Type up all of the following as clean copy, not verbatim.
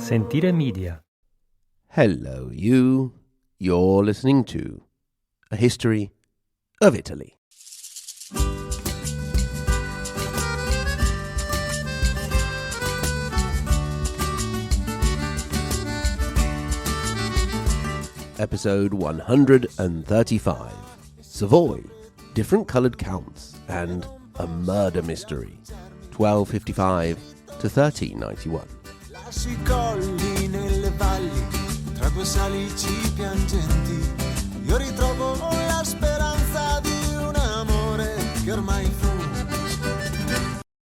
Sentire Media. Hello, you. You're listening to A History of Italy. Episode 135. Savoy, different coloured counts, and a murder mystery. 1255 to 1391. Lasci colli nelle valli, tra due salici piangenti, io ritrovo la speranza di un amore che ormai fu.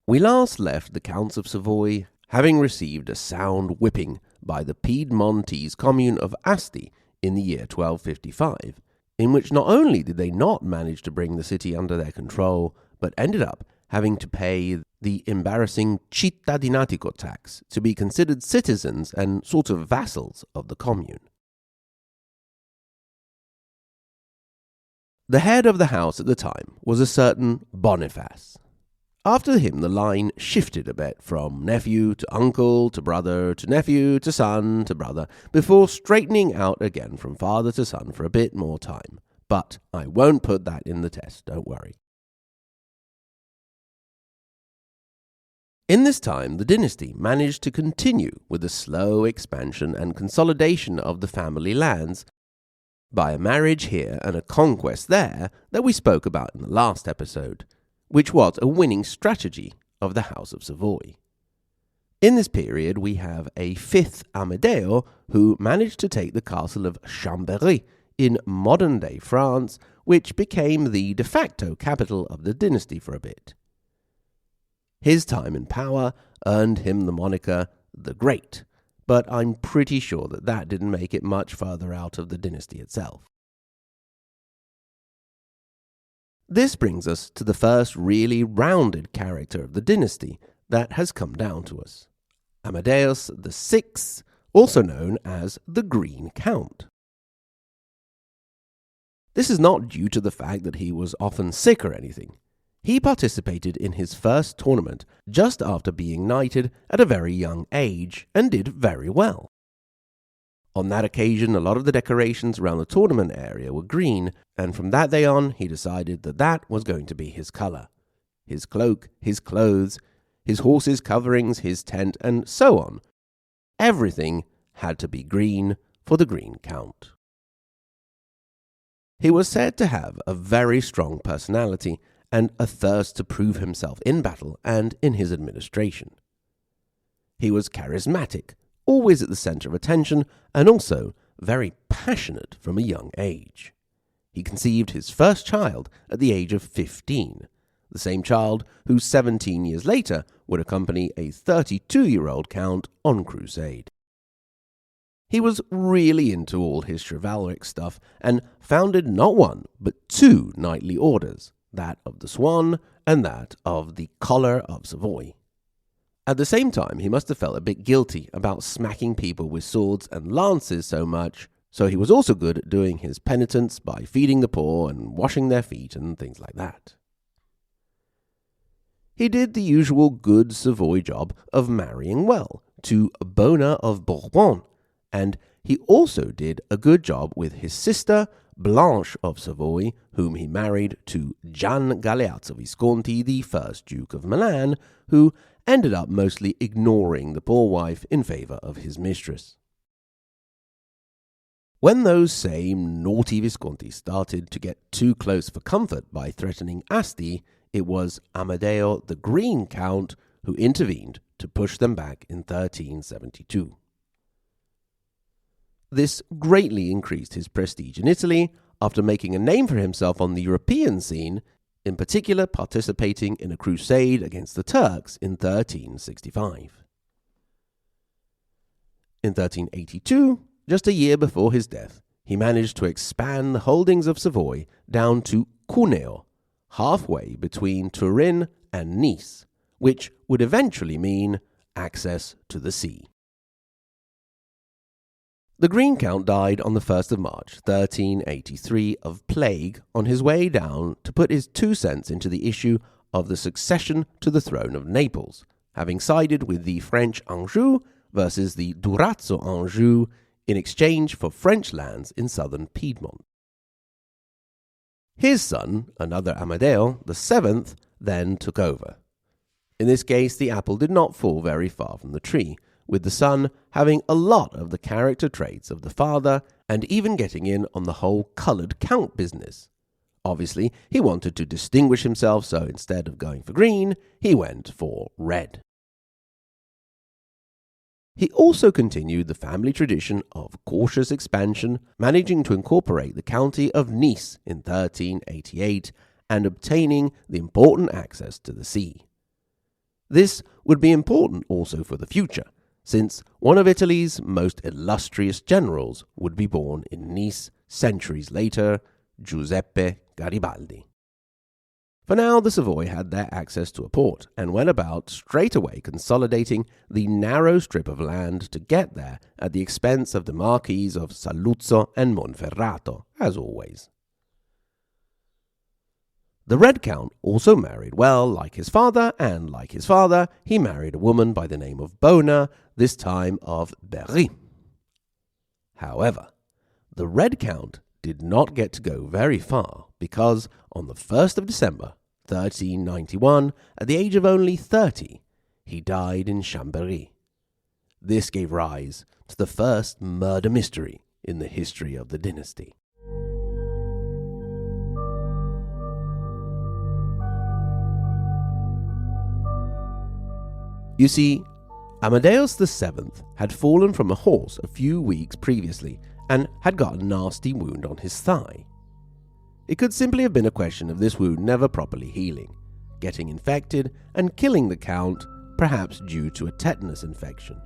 We last left the Counts of Savoy having received a sound whipping by the Piedmontese commune of Asti in the year 1255, in which not only did they not manage to bring the city under their control, but ended up having to pay the embarrassing cittadinatico tax to be considered citizens and sort of vassals of the commune. The head of the house at the time was a certain Boniface. After him, the line shifted a bit from nephew to uncle to brother to nephew to son to brother, before straightening out again from father to son for a bit more time. But I won't put that in the test, don't worry. In this time, the dynasty managed to continue with the slow expansion and consolidation of the family lands by a marriage here and a conquest there that we spoke about in the last episode, which was a winning strategy of the House of Savoy. In this period, we have a fifth Amedeo who managed to take the castle of Chambéry in modern-day France, which became the de facto capital of the dynasty for a bit. His time in power earned him the moniker the Great, but I'm pretty sure that didn't make it much further out of the dynasty itself. This brings us to the first really rounded character of the dynasty that has come down to us, Amedeo VI, also known as the Green Count. This is not due to the fact that he was often sick or anything. He participated in his first tournament just after being knighted at a very young age and did very well. On that occasion, a lot of the decorations around the tournament area were green, and from that day on, he decided that was going to be his colour. His cloak, his clothes, his horse's coverings, his tent, and so on. Everything had to be green for the Green Count. He was said to have a very strong personality and a thirst to prove himself in battle and in his administration. He was charismatic, always at the centre of attention, and also very passionate from a young age. He conceived his first child at the age of 15, the same child who 17 years later would accompany a 32-year-old count on crusade. He was really into all his chivalric stuff and founded not one but two knightly orders, that of the Swan and that of the Collar of Savoy. At the same time, he must have felt a bit guilty about smacking people with swords and lances so much, so he was also good at doing his penitence by feeding the poor and washing their feet and things like that. He did the usual good Savoy job of marrying well to Bona of Bourbon, and he also did a good job with his sister Blanche of Savoy, whom he married to Gian Galeazzo Visconti, the first Duke of Milan, who ended up mostly ignoring the poor wife in favour of his mistress. When those same naughty Visconti started to get too close for comfort by threatening Asti, it was Amedeo the Green Count who intervened to push them back in 1372. This greatly increased his prestige in Italy after making a name for himself on the European scene, in particular participating in a crusade against the Turks in 1365. In 1382, just a year before his death, he managed to expand the holdings of Savoy down to Cuneo, halfway between Turin and Nice, which would eventually mean access to the sea. The Green Count died on the 1st of March, 1383, of plague on his way down to put his 2 cents into the issue of the succession to the throne of Naples, having sided with the French Anjou versus the Durazzo Anjou in exchange for French lands in southern Piedmont. His son, another Amedeo VII, then took over. In this case, the apple did not fall very far from the tree, with the son having a lot of the character traits of the father and even getting in on the whole coloured count business. Obviously, he wanted to distinguish himself, so instead of going for green, he went for red. He also continued the family tradition of cautious expansion, managing to incorporate the county of Nice in 1388 and obtaining the important access to the sea. This would be important also for the future, since one of Italy's most illustrious generals would be born in Nice centuries later, Giuseppe Garibaldi. For now, the Savoy had their access to a port and went about straight away consolidating the narrow strip of land to get there at the expense of the Marquis of Saluzzo and Monferrato, as always. The Red Count also married well, like his father, and like his father, he married a woman by the name of Bona, this time of Berry. However, the Red Count did not get to go very far because on the 1st of December 1391, at the age of only 30, he died in Chambéry. This gave rise to the first murder mystery in the history of the dynasty. You see, Amadeus VII had fallen from a horse a few weeks previously and had got a nasty wound on his thigh. It could simply have been a question of this wound never properly healing, getting infected and killing the Count, perhaps due to a tetanus infection.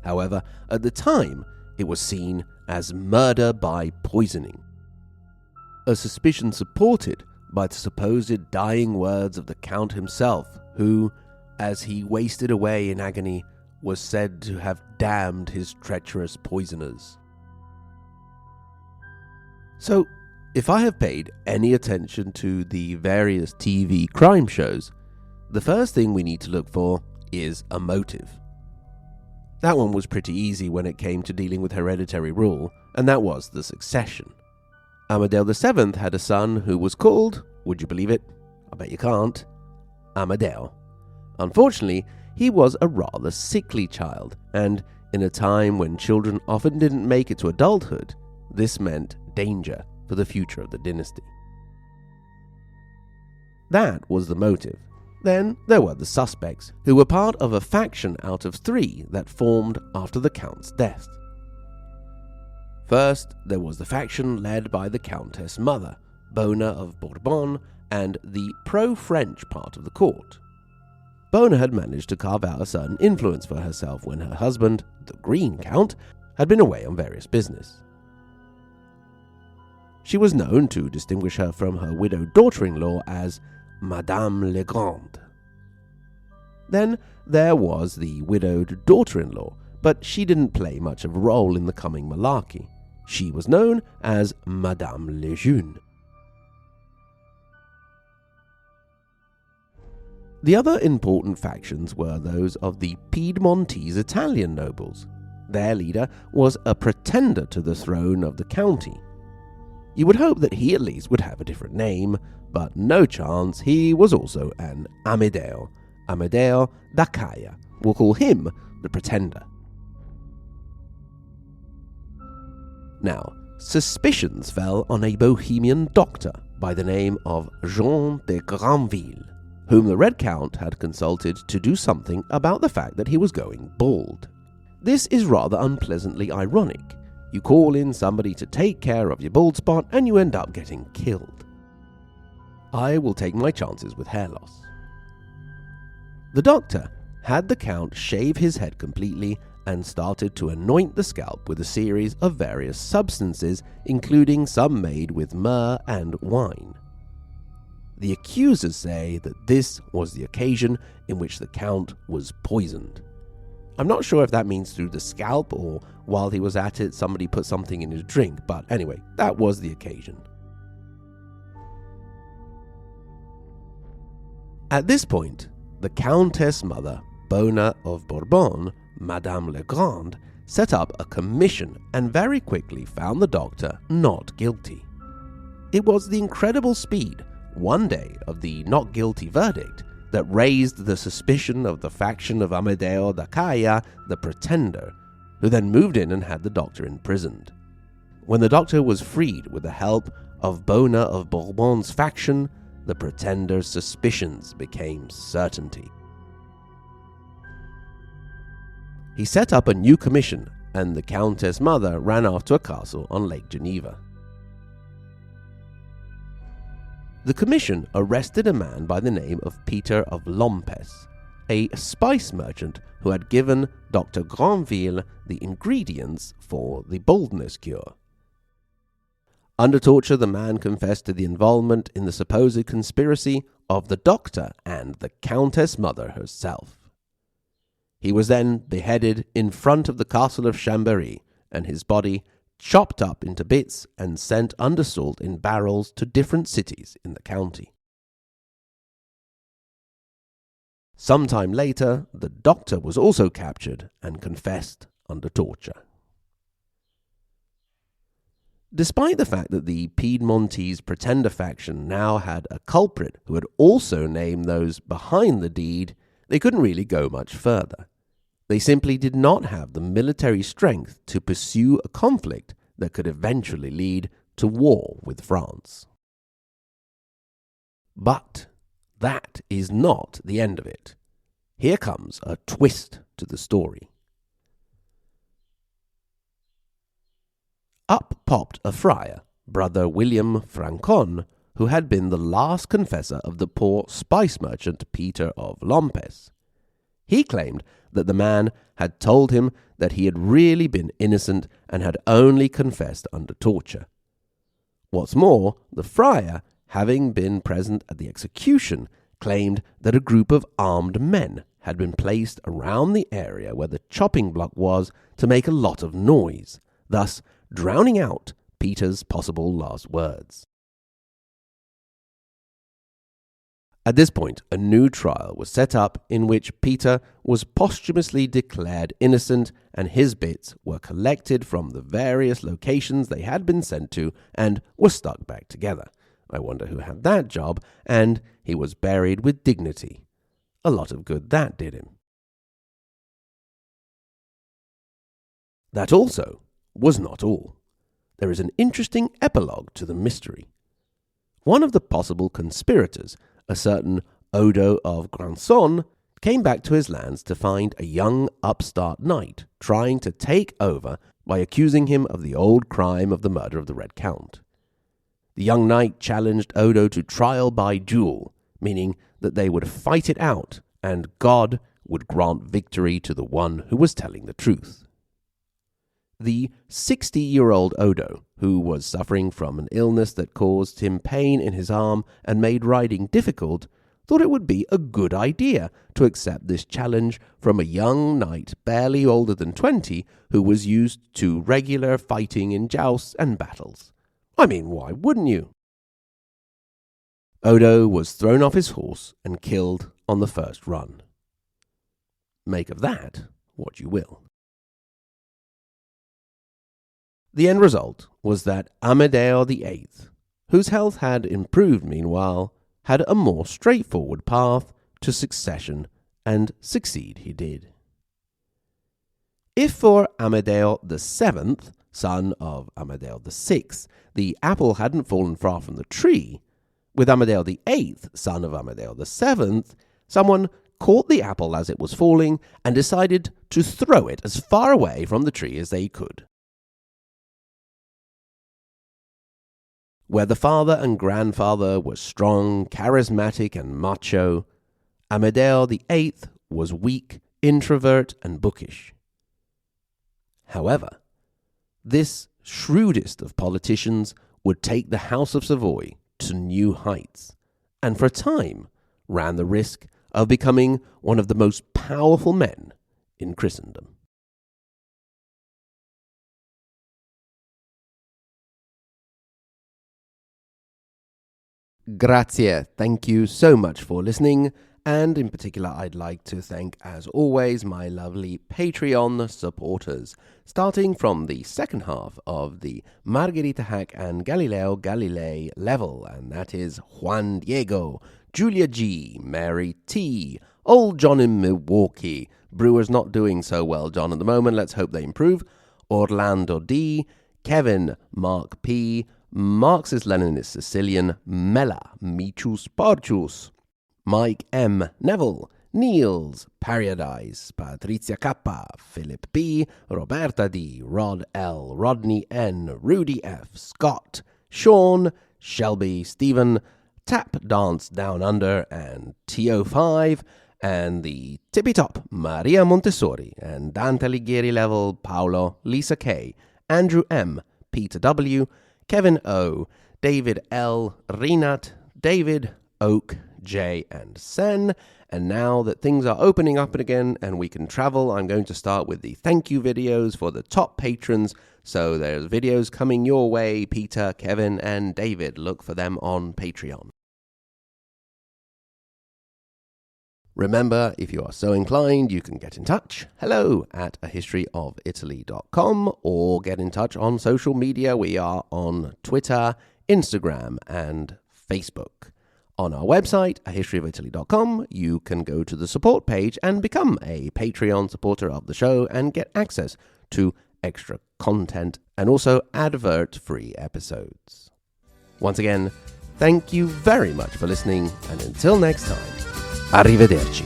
However, at the time, it was seen as murder by poisoning, a suspicion supported by the supposed dying words of the Count himself, who, as he wasted away in agony, was said to have damned his treacherous poisoners. So, if I have paid any attention to the various TV crime shows, the first thing we need to look for is a motive. That one was pretty easy when it came to dealing with hereditary rule, and that was the succession. Amedeo VII had a son who was called, would you believe it? I bet you can't, Amedeo. Unfortunately, he was a rather sickly child, and in a time when children often didn't make it to adulthood, this meant danger for the future of the dynasty. That was the motive. Then there were the suspects, who were part of a faction out of 3 that formed after the Count's death. First, there was the faction led by the Countess mother, Bona of Bourbon, and the pro-French part of the court. Bona had managed to carve out a certain influence for herself when her husband, the Green Count, had been away on various business. She was known to distinguish her from her widowed daughter-in-law as Madame Legrand. Then there was the widowed daughter-in-law, but she didn't play much of a role in the coming malarkey. She was known as Madame Lejeune. The other important factions were those of the Piedmontese Italian nobles. Their leader was a pretender to the throne of the county. You would hope that he at least would have a different name, but no chance, he was also an Amedeo d'Achaia. We'll call him the pretender. Now, suspicions fell on a Bohemian doctor by the name of Jean de Granville, whom the Red Count had consulted to do something about the fact that he was going bald. This is rather unpleasantly ironic. You call in somebody to take care of your bald spot and you end up getting killed. I will take my chances with hair loss. The doctor had the Count shave his head completely and started to anoint the scalp with a series of various substances, including some made with myrrh and wine. The accusers say that this was the occasion in which the Count was poisoned. I'm not sure if that means through the scalp or while he was at it somebody put something in his drink, but anyway, that was the occasion. At this point, the Countess mother Bona of Bourbon, Madame Legrand, set up a commission and very quickly found the doctor not guilty. It was the incredible speed, one day, of the not guilty verdict that raised the suspicion of the faction of Amedeo VII, the Pretender, who then moved in and had the doctor imprisoned. When the doctor was freed with the help of Bona of Bourbon's faction, the Pretender's suspicions became certainty. He set up a new commission, and the Countess Mother ran off to a castle on Lake Geneva. The commission arrested a man by the name of Peter of Lompes, a spice merchant who had given Dr. Granville the ingredients for the baldness cure. Under torture, the man confessed to the involvement in the supposed conspiracy of the doctor and the Countess Mother herself. He was then beheaded in front of the castle of Chambéry, and his body chopped up into bits and sent under salt in barrels to different cities in the county. Sometime later, the doctor was also captured and confessed under torture. Despite the fact that the Piedmontese Pretender faction now had a culprit who had also named those behind the deed, they couldn't really go much further. They simply did not have the military strength to pursue a conflict that could eventually lead to war with France. But that is not the end of it. Here comes a twist to the story. Up popped a friar, Brother William Francon, who had been the last confessor of the poor spice merchant Peter of Lompes. He claimed that the man had told him that he had really been innocent and had only confessed under torture. What's more, the friar, having been present at the execution, claimed that a group of armed men had been placed around the area where the chopping block was to make a lot of noise, thus drowning out Peter's possible last words. At this point, a new trial was set up in which Peter was posthumously declared innocent and his bits were collected from the various locations they had been sent to and were stuck back together. I wonder who had that job, and he was buried with dignity. A lot of good that did him. That also was not all. There is an interesting epilogue to the mystery. One of the possible conspirators, a certain Odo of Granson, came back to his lands to find a young upstart knight trying to take over by accusing him of the old crime of the murder of the Red Count. The young knight challenged Odo to trial by duel, meaning that they would fight it out and God would grant victory to the one who was telling the truth. The 60-year-old Odo, who was suffering from an illness that caused him pain in his arm and made riding difficult, thought it would be a good idea to accept this challenge from a young knight barely older than 20 who was used to regular fighting in jousts and battles. I mean, why wouldn't you? Odo was thrown off his horse and killed on the first run. Make of that what you will. The end result was that Amedeo VIII, whose health had improved meanwhile, had a more straightforward path to succession, and succeed he did. If for Amedeo VII, son of Amedeo VI, the apple hadn't fallen far from the tree, with Amedeo VIII, son of Amedeo VII, someone caught the apple as it was falling and decided to throw it as far away from the tree as they could. Where the father and grandfather were strong, charismatic, and macho, Amedeo VIII was weak, introvert, and bookish. However, this shrewdest of politicians would take the House of Savoy to new heights, and for a time ran the risk of becoming one of the most powerful men in Christendom. Grazie, thank you so much for listening, And in particular, I'd like to thank, as always, my lovely Patreon supporters, starting from the second half of the Margherita Hack and Galileo Galilei level, and that is Juan Diego, Julia G, Mary T, Old John in Milwaukee, Brewers not doing so well, John, at the moment, let's hope they improve, Orlando D, Kevin, Mark P, Marxist Leninist Sicilian, Mela, Michus Porchus, Mike M, Neville, Niels, Paradise, Patrizia Kappa, Philip B, Roberta D, Rod L, Rodney N, Rudy F, Scott, Sean, Shelby, Stephen, Tap Dance Down Under, and TO5, and the Tippy Top, Maria Montessori, and Dante Alighieri Level, Paolo, Lisa K, Andrew M, Peter W, Kevin O, David L, Renat, David, Oak, Jay, and Sen. And now that things are opening up again and we can travel, I'm going to start with the thank you videos for the top patrons. So there's videos coming your way, Peter, Kevin, and David. Look for them on Patreon. Remember, if you are so inclined, you can get in touch. Hello at ahistoryofitaly.com, or get in touch on social media. We are on Twitter, Instagram, and Facebook. On our website, ahistoryofitaly.com, you can go to the support page and become a Patreon supporter of the show and get access to extra content and also advert-free episodes. Once again, thank you very much for listening, and until next time, arrivederci.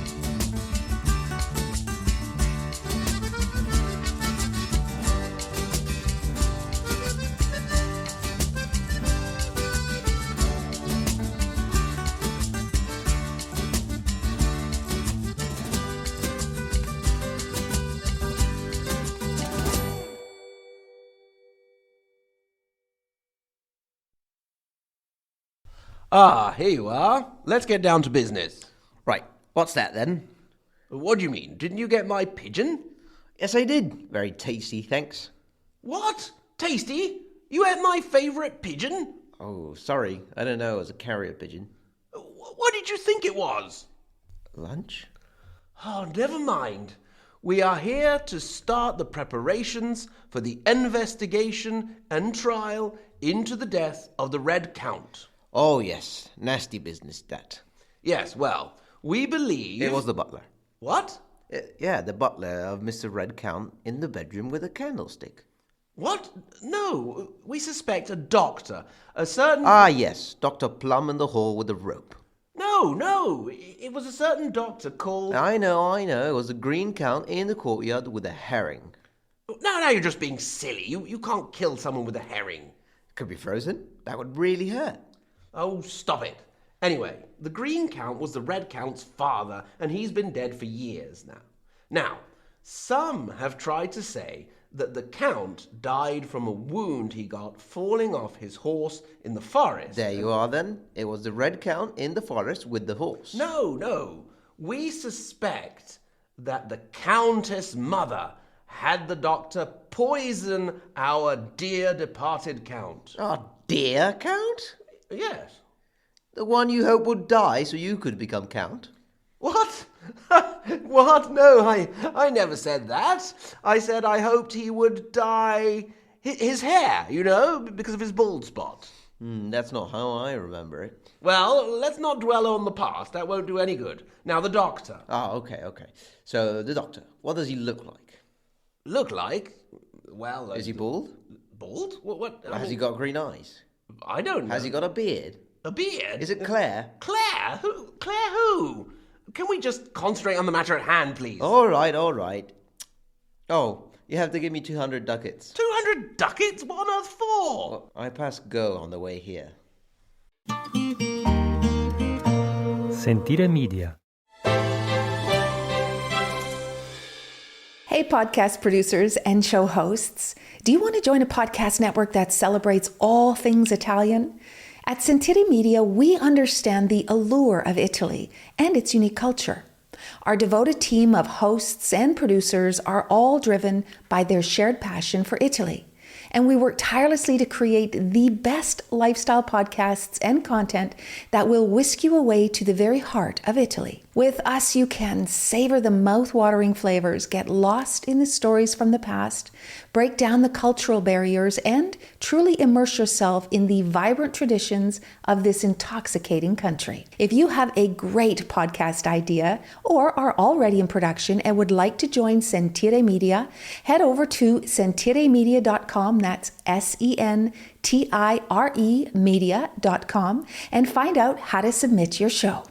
Ah, here you are. Let's get down to business. Right, what's that then? What do you mean? Didn't you get my pigeon? Yes, I did. Very tasty, thanks. What? Tasty? You ate my favourite pigeon? Oh, sorry. I don't know. It was a carrier pigeon. What did you think it was? Lunch? Oh, never mind. We are here to start the preparations for the investigation and trial into the death of the Red Count. Oh, yes. Nasty business, that. Yes, well, we believe... It was the butler. What? Yeah, the butler of Mr. Red Count in the bedroom with a candlestick. What? No, we suspect a doctor, a certain... Ah, yes, Dr. Plum in the hall with a rope. No, it was a certain doctor called... I know, it was a green count in the courtyard with a herring. Now you're just being silly. You can't kill someone with a herring. Could be frozen. That would really hurt. Oh, stop it. Anyway, the Green Count was the Red Count's father, and he's been dead for years now. Now, some have tried to say that the Count died from a wound he got falling off his horse in the forest. There you are, then. It was the Red Count in the forest with the horse. No. We suspect that the Countess Mother had the doctor poison our dear departed Count. Our dear Count? Yes. The one you hope would die so you could become Count? What? What? No, I never said that. I said I hoped he would dye his hair, because of his bald spot. That's not how I remember it. Well, let's not dwell on the past. That won't do any good. Now, the doctor. Ah, okay. So, the doctor, what does he look like? Look like? Well... Is he bald? Bald? What? Has he got green eyes? I don't know. Has he got a beard? A beard? Is it Claire? Claire? Claire who? Can we just concentrate on the matter at hand, please? All right. Oh, you have to give me 200 ducats. 200 ducats? What on earth for? Well, I passed go on the way here. Sentire Media. Hey, podcast producers and show hosts. Do you want to join a podcast network that celebrates all things Italian? At Sentire Media, we understand the allure of Italy and its unique culture. Our devoted team of hosts and producers are all driven by their shared passion for Italy. And we work tirelessly to create the best lifestyle podcasts and content that will whisk you away to the very heart of Italy. With us, you can savor the mouth-watering flavors, get lost in the stories from the past, break down the cultural barriers, and truly immerse yourself in the vibrant traditions of this intoxicating country. If you have a great podcast idea or are already in production and would like to join Sentire Media, head over to sentiremedia.com, that's SENTIRE media.com, and find out how to submit your show.